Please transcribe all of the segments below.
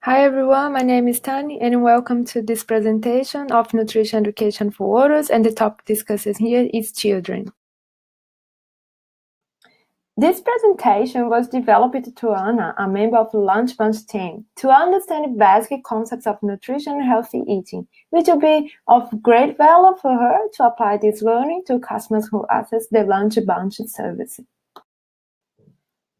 Hi everyone, my name is Tani and welcome to this presentation of Nutrition Education for Adults, and the topic discussed here is children. This presentation was developed to Anna, a member of the Lunch Bunch team, to understand basic concepts of nutrition and healthy eating, which will be of great value for her to apply this learning to customers who access the Lunch Bunch service.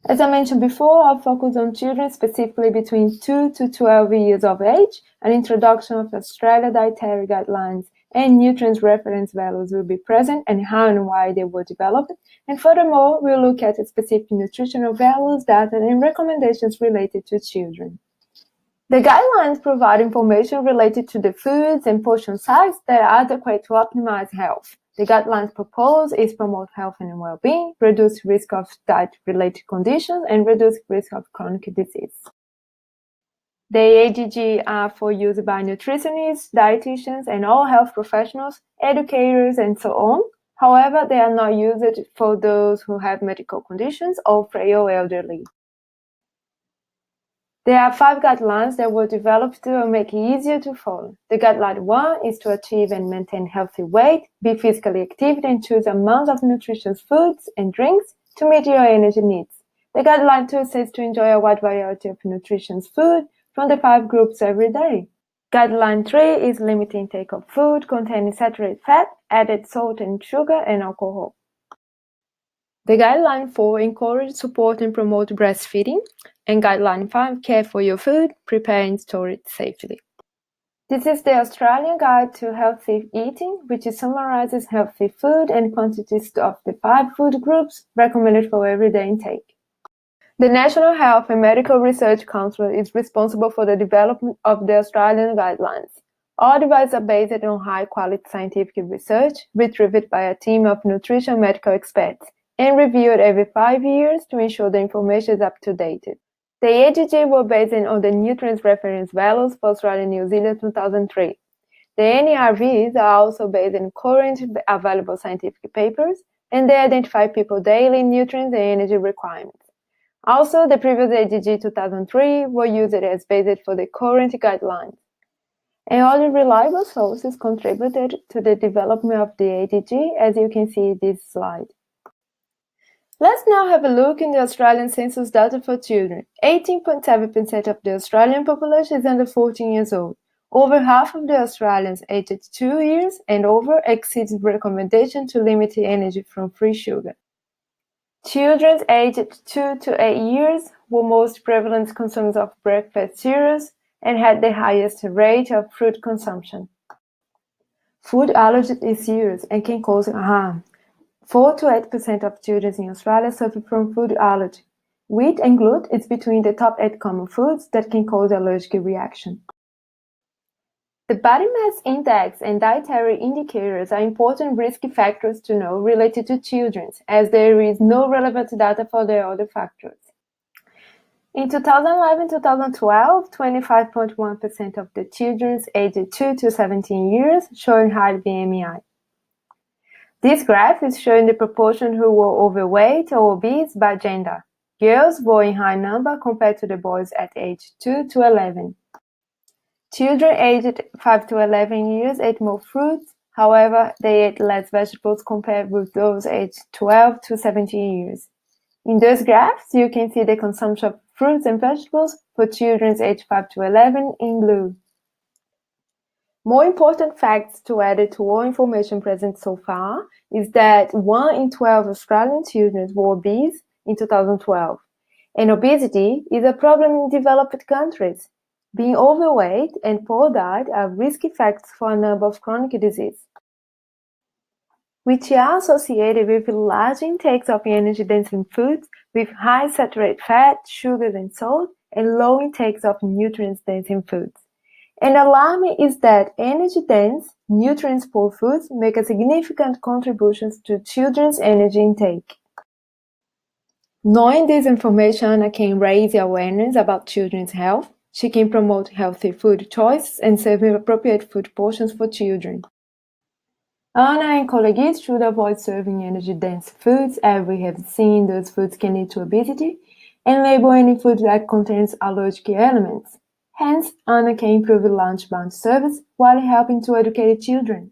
As I mentioned before, I'll focus on children specifically between 2 to 12 years of age. An introduction of Australia dietary guidelines and nutrients reference values will be present, and how and why they were developed. And furthermore, we'll look at specific nutritional values, data, and recommendations related to children. The guidelines provide information related to the foods and portion size that are adequate to optimize health. The guidelines proposed is promote health and well-being, reduce risk of diet-related conditions, and reduce risk of chronic disease. The ADG are for use by nutritionists, dietitians, and all health professionals, educators, and so on. However, they are not used for those who have medical conditions or frail elderly. There are 5 guidelines that were developed to make it easier to follow. The guideline 1 is to achieve and maintain healthy weight, be physically active, and choose amounts of nutritious foods and drinks to meet your energy needs. The guideline 2 says to enjoy a wide variety of nutritious food from the 5 groups every day. Guideline 3 is limit intake of food containing saturated fat, added salt and sugar, and alcohol. The Guideline 4 encourage, support, and promote breastfeeding, and Guideline 5 care for your food, prepare and store it safely. This is the Australian Guide to Healthy Eating, which summarizes healthy food and quantities of the 5 food groups recommended for everyday intake. The National Health and Medical Research Council is responsible for the development of the Australian guidelines. All devices are based on high-quality scientific research retrieved by a team of nutrition medical experts and reviewed every 5 years to ensure the information is up to date. The AGG were based on the nutrients reference values for Australia and New Zealand 2003. The NERVs are also based on current available scientific papers, and they identify people's daily nutrients and energy requirements. Also, the previous AGG 2003 were used as basis for the current guidelines. And other reliable sources contributed to the development of the AGG, as you can see in this slide. Let's now have a look in the Australian census data for children. 18.7% of the Australian population is under 14 years old. Over half of the Australians aged 2 years and over exceeded recommendation to limit energy from free sugar. Children aged 2 to 8 years were most prevalent consumers of breakfast cereals and had the highest rate of fruit consumption. Food allergy is serious and can cause harm. 4 to 8% of children in Australia suffer from food allergy. Wheat and gluten is between the top 8 common foods that can cause allergic reaction. The body mass index and dietary indicators are important risk factors to know related to children, as there is no relevant data for the other factors. In 2011-2012, 25.1% of the children aged 2 to 17 years showing high BMI. This graph is showing the proportion who were overweight or obese by gender. Girls were in high number compared to the boys at age 2 to 11. Children aged 5 to 11 years ate more fruits, however, they ate less vegetables compared with those aged 12 to 17 years. In those graphs, you can see the consumption of fruits and vegetables for children aged 5 to 11 in blue. More important facts to add to all information present so far is that 1 in 12 Australian children were obese in 2012, and obesity is a problem in developed countries. Being overweight and poor diet are risky factors for a number of chronic diseases, which are associated with large intakes of energy-dense foods with high saturated fat, sugars, and salt, and low intakes of nutrients-dense foods. And alarming is that energy-dense, nutrients-poor foods make a significant contribution to children's energy intake. Knowing this information can raise awareness about children's health. She can promote healthy food choices and serve appropriate food portions for children. Anna and colleagues should avoid serving energy-dense foods, as we have seen those foods can lead to obesity, and label any food that contains allergic elements. Hence, Anna can improve lunch-bound service while helping to educate children.